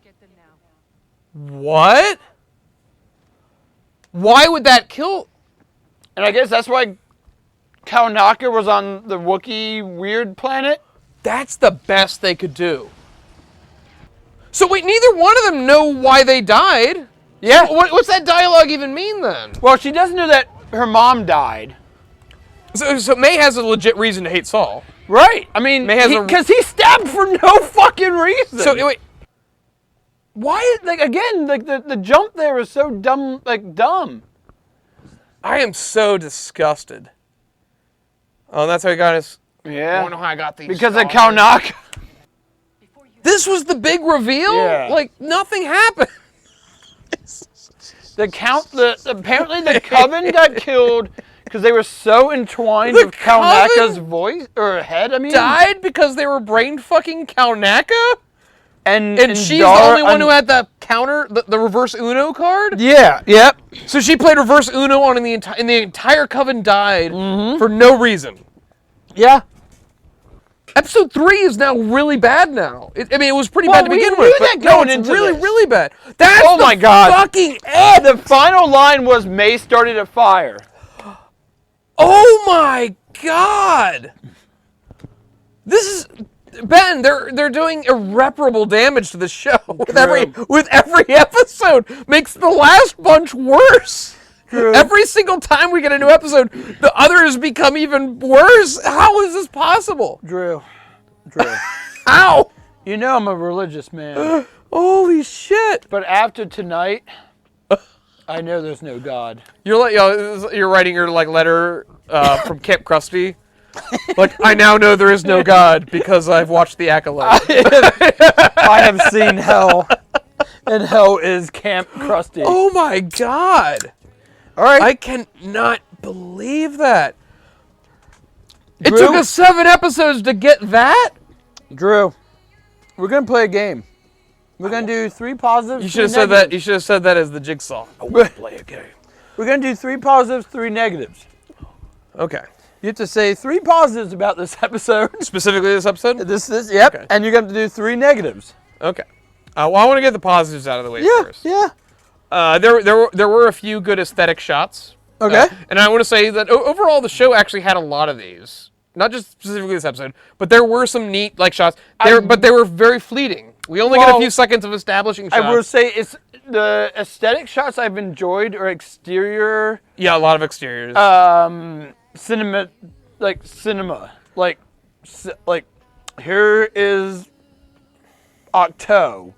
Speaker 4: Get them now.
Speaker 2: What? Why would that kill?
Speaker 1: And I guess that's why Kaunaka was on the Wookiee weird planet.
Speaker 2: That's the best they could do. So wait, neither one of them know why they died.
Speaker 1: Yeah.
Speaker 2: What's that dialogue even mean then?
Speaker 1: Well, she doesn't know that her mom died.
Speaker 2: So May has a legit reason to hate Saul.
Speaker 1: Right. I mean,
Speaker 2: May has
Speaker 1: because he stabbed for no fucking reason.
Speaker 2: So wait,
Speaker 1: why? Like again, like the jump there was so dumb. Like dumb.
Speaker 2: I am so disgusted. Oh, that's how he got his.
Speaker 1: Yeah.
Speaker 2: I don't know how I got these.
Speaker 1: Because of
Speaker 2: scars.
Speaker 1: Kaunaka.
Speaker 2: This was the big reveal.
Speaker 1: Yeah.
Speaker 2: Like nothing happened.
Speaker 1: Apparently the Coven got killed because they were so entwined
Speaker 2: The
Speaker 1: with Kaunaka's
Speaker 2: Coven
Speaker 1: voice or head. I mean,
Speaker 2: Died because they were brain fucking Kaunaka,
Speaker 1: and
Speaker 2: she's the only one who had the counter, the reverse Uno card.
Speaker 1: Yeah. Yep.
Speaker 2: So she played reverse Uno on the entire Coven died for no reason.
Speaker 1: Yeah.
Speaker 2: Episode 3 is now really bad now. I mean, it was pretty bad to
Speaker 1: we
Speaker 2: begin
Speaker 1: knew
Speaker 2: with,
Speaker 1: that
Speaker 2: but no,
Speaker 1: going
Speaker 2: it's
Speaker 1: into
Speaker 2: really,
Speaker 1: this.
Speaker 2: really bad. That's
Speaker 1: Oh my God.
Speaker 2: fucking
Speaker 1: The final line was May started a fire.
Speaker 2: Oh my God! This is Ben. They're doing irreparable damage to the show with every episode. Makes the last bunch worse.
Speaker 1: True.
Speaker 2: Every single time we get a new episode, the others become even worse. How is this possible?
Speaker 1: Drew.
Speaker 2: How?
Speaker 1: You know I'm a religious man.
Speaker 2: Holy shit!
Speaker 1: But after tonight, I know there's no God.
Speaker 2: You're writing your letter from Camp Krusty. Like, I now know there is no God because I've watched the Acolyte.
Speaker 1: I have seen hell, and hell is Camp Krusty.
Speaker 2: Oh my God!
Speaker 1: All right.
Speaker 2: I cannot believe that. It
Speaker 1: Drew?
Speaker 2: took us 7 episodes to get that?
Speaker 1: Drew, we're gonna play a game. We're gonna do 3 positives.
Speaker 2: You should have said that. You should have said that as the jigsaw. I want to play a game.
Speaker 1: We're gonna do 3 positives, 3 negatives.
Speaker 2: Okay.
Speaker 1: You have to say 3 positives about this episode.
Speaker 2: Specifically this episode?
Speaker 1: Yep.
Speaker 2: Okay.
Speaker 1: And you're gonna have to do 3 negatives.
Speaker 2: Okay. Well, I want to get the positives out of the way first.
Speaker 1: Yeah.
Speaker 2: There were a few good aesthetic shots.
Speaker 1: Okay.
Speaker 2: And I want to say that overall the show actually had a lot of these. Not just specifically this episode, but there were some neat shots. But they were very fleeting. We only get a few seconds of establishing shots.
Speaker 1: I will say it's the aesthetic shots I've enjoyed are exterior.
Speaker 2: Yeah, a lot of exteriors.
Speaker 1: Cinema. Like here is Octo.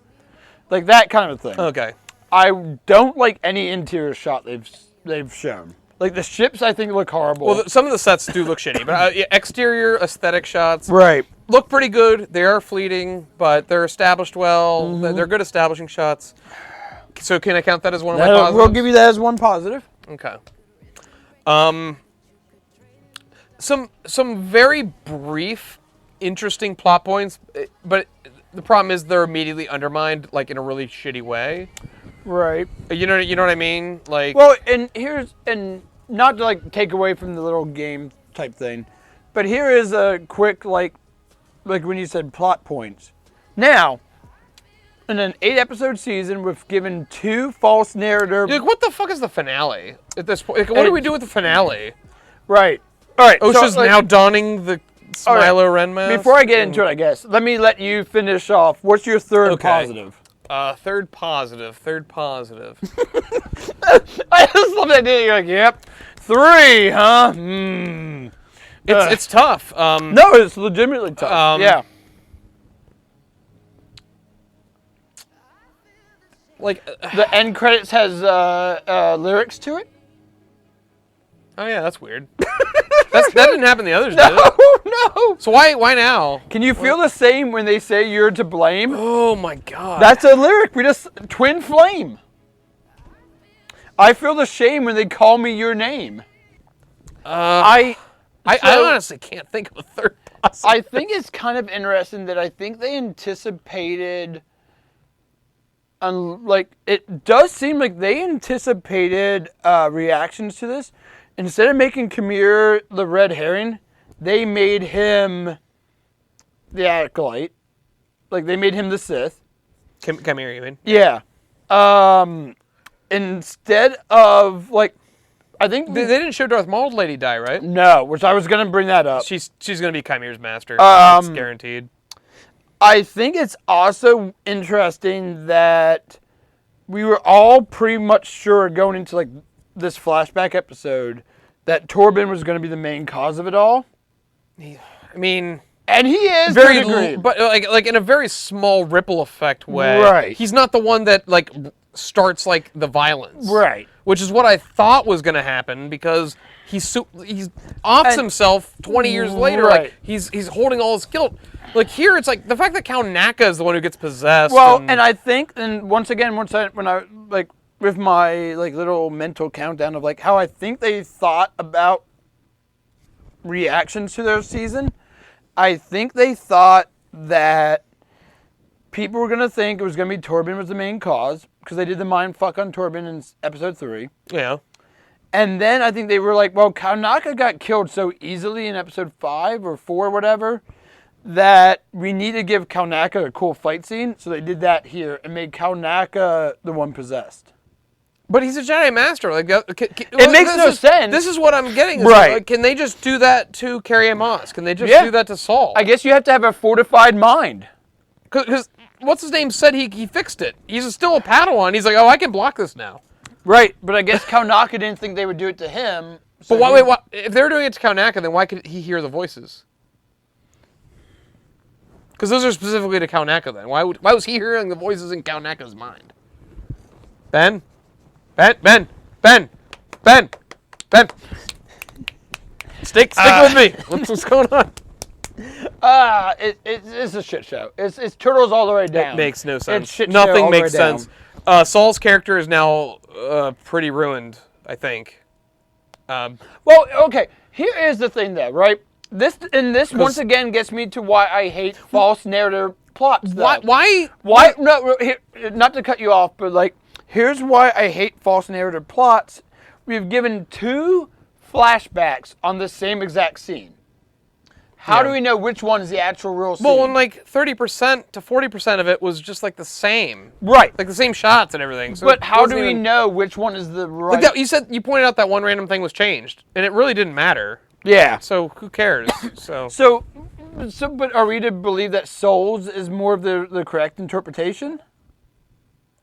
Speaker 1: Like that kind of thing.
Speaker 2: Okay.
Speaker 1: I don't like any interior shot they've shown. Like the ships, I think look horrible.
Speaker 2: Well, some of the sets do look shitty, but exterior aesthetic shots look pretty good. They are fleeting, but they're established well.
Speaker 1: Mm-hmm.
Speaker 2: They're good establishing shots. So can I count that as one of my positives?
Speaker 1: We'll give you that as one positive.
Speaker 2: Okay. Some very brief, interesting plot points, but the problem is they're immediately undermined, like in a really shitty way.
Speaker 1: Right.
Speaker 2: You know what I mean? Like.
Speaker 1: Well, and not to like take away from the little game type thing, but here is a quick like when you said plot points. Now, in an 8-episode season, we've given 2 false narrative.
Speaker 2: Like, what the fuck is the finale at this point? Like, what do we do with the finale?
Speaker 1: Right. All right.
Speaker 2: Osha's now donning the Smilo Ren mask.
Speaker 1: Before I get into it, I guess let me let you finish off. What's your third positive?
Speaker 2: Third positive.
Speaker 1: I just love that idea. You're like, yep, 3, huh?
Speaker 2: It's tough.
Speaker 1: No, it's legitimately tough. Yeah.
Speaker 2: Like
Speaker 1: the end credits has lyrics to it.
Speaker 2: Oh yeah, that's weird. That didn't happen the others, did it?
Speaker 1: No.
Speaker 2: So why now?
Speaker 1: Can you feel the same when they say you're to blame?
Speaker 2: Oh my god.
Speaker 1: That's a lyric. We just twin flame. I feel the shame when they call me your name.
Speaker 2: I honestly can't think of a third positive.
Speaker 1: I think it's kind of interesting that I think they anticipated. Like it does seem like they anticipated reactions to this. Instead of making Khmer the red herring, they made him the Acolyte. Like, they made him the Sith.
Speaker 2: Khmer, you mean?
Speaker 1: Yeah. Instead of, like, I think...
Speaker 2: They didn't show Darth Maul's lady die, right?
Speaker 1: No, which I was going to bring that up.
Speaker 2: She's going to be Khmer's master. That's guaranteed.
Speaker 1: I think it's also interesting that we were all pretty much sure going into, like, this flashback episode that Torben was going to be the main cause of it all.
Speaker 2: I mean,
Speaker 1: and he is
Speaker 2: very, but like in a very small ripple effect way.
Speaker 1: Right.
Speaker 2: He's not the one that like starts like the violence.
Speaker 1: Right.
Speaker 2: Which is what I thought was going to happen because he's offs himself 20 years later.
Speaker 1: Right.
Speaker 2: Like he's holding all his guilt. Like here, it's like the fact that Cal Naka is the one who gets possessed.
Speaker 1: Well, and I think, and once again, when I like. With my like little mental countdown of like how I think they thought about reactions to their season, I think they thought that people were gonna think it was gonna be Torben was the main cause because they did the mind fuck on Torben in episode 3.
Speaker 2: Yeah.
Speaker 1: And then I think they were like, well, Kaunaka got killed so easily in episode 5 or 4 or whatever that we need to give Kaunaka a cool fight scene. So they did that here and made Kaunaka the one possessed.
Speaker 2: But he's a Jedi Master. Like
Speaker 1: it makes no sense.
Speaker 2: This is what I'm getting.
Speaker 1: Right?
Speaker 2: Like, can they just do that to Carrie Moss? Can they just do that to Saul?
Speaker 1: I guess you have to have a fortified mind.
Speaker 2: Because what's his name said he fixed it. He's still a Padawan. He's like, oh, I can block this now.
Speaker 1: Right, but I guess Kaunaka didn't think they would do it to him.
Speaker 2: So but wait, if they're doing it to Kaunaka, then why could he hear the voices? Because those are specifically to Kaunaka. Then why was he hearing the voices in Kaunaka's mind? Ben. Stick with me. What's going on?
Speaker 1: It's a shit show. It's turtles all the way down.
Speaker 2: It makes no sense.
Speaker 1: Nothing
Speaker 2: makes sense. Saul's character is now pretty ruined, I think.
Speaker 1: Well, okay. Here is the thing, though, right? This once again gets me to why I hate false narrative plots. Though.
Speaker 2: Why?
Speaker 1: No, not to cut you off, but like. Here's why I hate false narrative plots. We've given 2 flashbacks on the same exact scene. How do we know which one is the actual real scene?
Speaker 2: Well, when like 30% to 40% of it was just like the same.
Speaker 1: Right.
Speaker 2: Like the same shots and everything. So
Speaker 1: but how do we know which one is the right...
Speaker 2: Like that, you pointed out that one random thing was changed, and it really didn't matter.
Speaker 1: Yeah.
Speaker 2: So who cares?
Speaker 1: So, but are we to believe that Souls is more of the correct interpretation?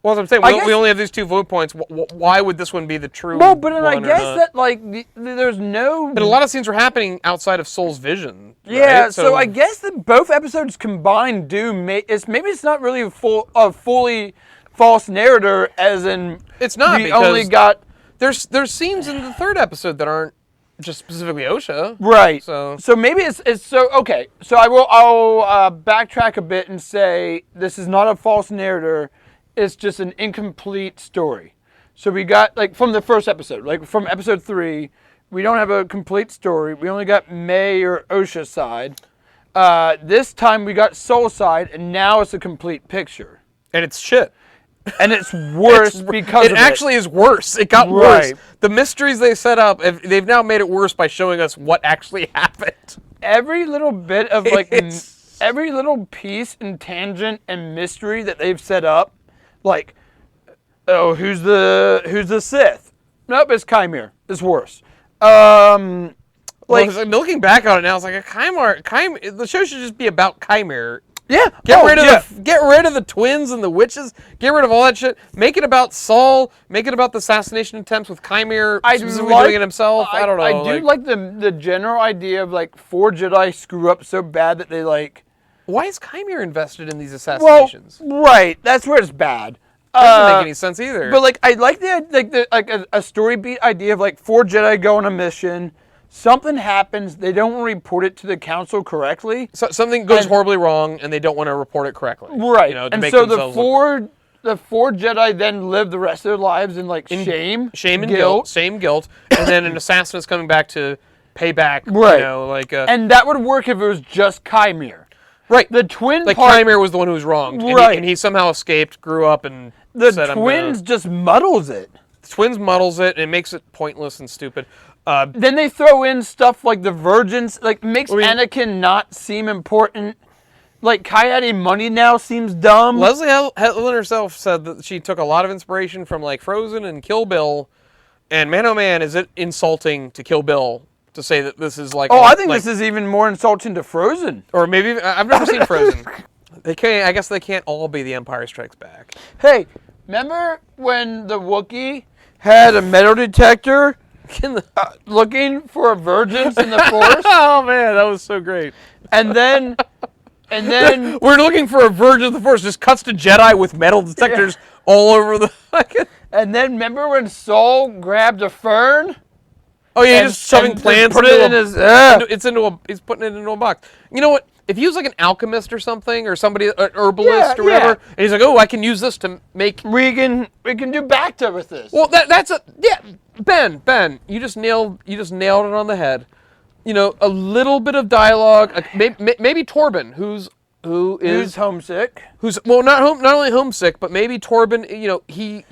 Speaker 2: Well, as I'm saying, we only have these 2 viewpoints. Why would this one be the true
Speaker 1: Well, but then I
Speaker 2: one or
Speaker 1: guess
Speaker 2: not?
Speaker 1: that, like, there's no...
Speaker 2: But a lot of scenes were happening outside of Soul's vision.
Speaker 1: Yeah,
Speaker 2: right?
Speaker 1: so I guess that both episodes combined do maybe it's not really a fully false narrator, as in...
Speaker 2: It's not,
Speaker 1: we
Speaker 2: because
Speaker 1: only got...
Speaker 2: There's scenes in the 3rd episode that aren't just specifically OSHA.
Speaker 1: Right.
Speaker 2: So
Speaker 1: maybe it's so okay. So I'll backtrack a bit and say this is not a false narrator. It's just an incomplete story. So we got, like, from the first episode, like from episode 3, we don't have a complete story. We only got May or OSHA side. This time we got Soul side, and now it's a complete picture.
Speaker 2: And it's shit.
Speaker 1: And it's worse because
Speaker 2: it actually is worse. It got
Speaker 1: Right.
Speaker 2: worse. The mysteries they set up, they've now made it worse by showing us what actually happened.
Speaker 1: Every little bit of, like, every little piece and tangent and mystery that they've set up, like, oh, who's the Sith? Nope, it's Chimera. It's worse.
Speaker 2: Like, looking back on it now, it's like a Chimera. The show should just be about Chimera.
Speaker 1: Yeah.
Speaker 2: Get rid of the twins and the witches. Get rid of all that shit. Make it about Saul. Make it about the assassination attempts with Chimera specifically doing it himself. I don't know.
Speaker 1: I do like the general idea of, like, 4 Jedi screw up so bad that they, like...
Speaker 2: Why is Chimera invested in these assassinations?
Speaker 1: Well, right. That's where it's bad.
Speaker 2: That doesn't make any sense either.
Speaker 1: But, like, I like a story beat idea of, like, 4 Jedi go on a mission. Something happens. They don't report it to the council correctly.
Speaker 2: So, something goes horribly wrong, and they don't want to report it correctly.
Speaker 1: Right.
Speaker 2: You know,
Speaker 1: and so the four Jedi then live the rest of their lives in, like, shame
Speaker 2: and guilt. Shame, guilt. And then an assassin is coming back to pay back.
Speaker 1: Right.
Speaker 2: You know, like...
Speaker 1: and that would work if it was just Chimera.
Speaker 2: Right.
Speaker 1: The twin
Speaker 2: like
Speaker 1: part...
Speaker 2: Chimera was the one who was wronged.
Speaker 1: Right.
Speaker 2: And he somehow escaped, grew up, and
Speaker 1: the
Speaker 2: said,
Speaker 1: twins just muddles it.
Speaker 2: The twins muddles it, and it makes it pointless and stupid.
Speaker 1: Then they throw in stuff like the virgins, like, makes Anakin not seem important. Like, Coyote Money now seems dumb.
Speaker 2: Leslie Helen herself said that she took a lot of inspiration from, like, Frozen and Kill Bill. And man, oh man, is it insulting to Kill Bill to say that this is like...
Speaker 1: Oh, I think this is even more insulting to Frozen.
Speaker 2: Or maybe... I've never seen Frozen. I guess they can't all be The Empire Strikes Back.
Speaker 1: Hey, remember when the Wookiee had a metal detector looking for virgins in the Force?
Speaker 2: Oh man, that was so great.
Speaker 1: And then
Speaker 2: we're looking for a virgin of the Force. Just cuts to Jedi with metal detectors all over the.
Speaker 1: And then remember when Saul grabbed a fern?
Speaker 2: Oh yeah, just shoving plants.
Speaker 1: Put it in his.
Speaker 2: He's putting it into a box. You know what? If he was like an alchemist or something, or somebody, an herbalist or whatever, and he's like, oh, I can use this to make.
Speaker 1: We can do Bacta with this.
Speaker 2: Well, that's Ben, you just nailed it on the head. You know, a little bit of dialogue. Maybe Torben, who's
Speaker 1: homesick.
Speaker 2: Who's not only homesick, but maybe Torben. You know, he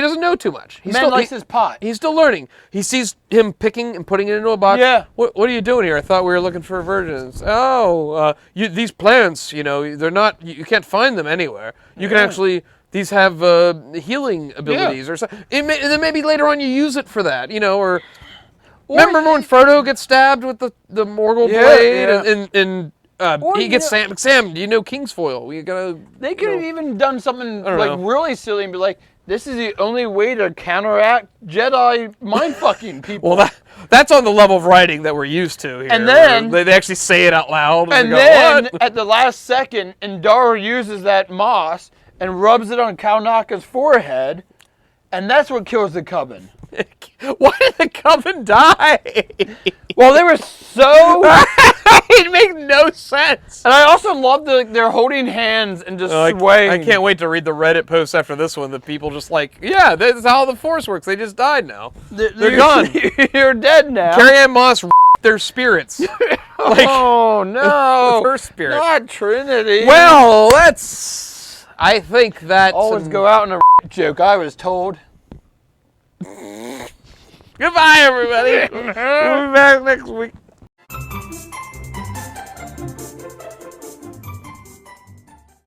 Speaker 2: doesn't know too much. He
Speaker 1: likes his pot.
Speaker 2: He's still learning. He sees him picking and putting it into a box.
Speaker 1: Yeah.
Speaker 2: What are you doing here? I thought we were looking for virgins. Oh, these plants. You know, they're not. You can't find them anywhere. You can actually. These have healing abilities or something. And then maybe later on you use it for that. You know, or remember when Frodo gets stabbed with the Morgul blade and he gets Sam, do you know Kingsfoil?
Speaker 1: They could have even done something like really silly and be like, this is the only way to counteract Jedi mind fucking people.
Speaker 2: Well, that's on the level of writing that we're used to here.
Speaker 1: And then
Speaker 2: they actually say it out loud.
Speaker 1: And then at the last second, Indara uses that moss and rubs it on Kalnaka's forehead, and that's what kills the Coven.
Speaker 2: Why did the Coven die?
Speaker 1: Well, they were so...
Speaker 2: It makes no sense.
Speaker 1: And I also love they're holding hands and just swaying.
Speaker 2: I can't wait to read the Reddit posts after this one that people just like, yeah, that's how the Force works. They just died now. They're gone.
Speaker 1: You're dead now.
Speaker 2: Carrie-Anne Moss their spirits.
Speaker 1: Oh, no.
Speaker 2: Her spirit.
Speaker 1: Not Trinity.
Speaker 2: Well, I think that...
Speaker 1: Always go out in a joke, I was told.
Speaker 2: Goodbye, everybody. We'll be back next week.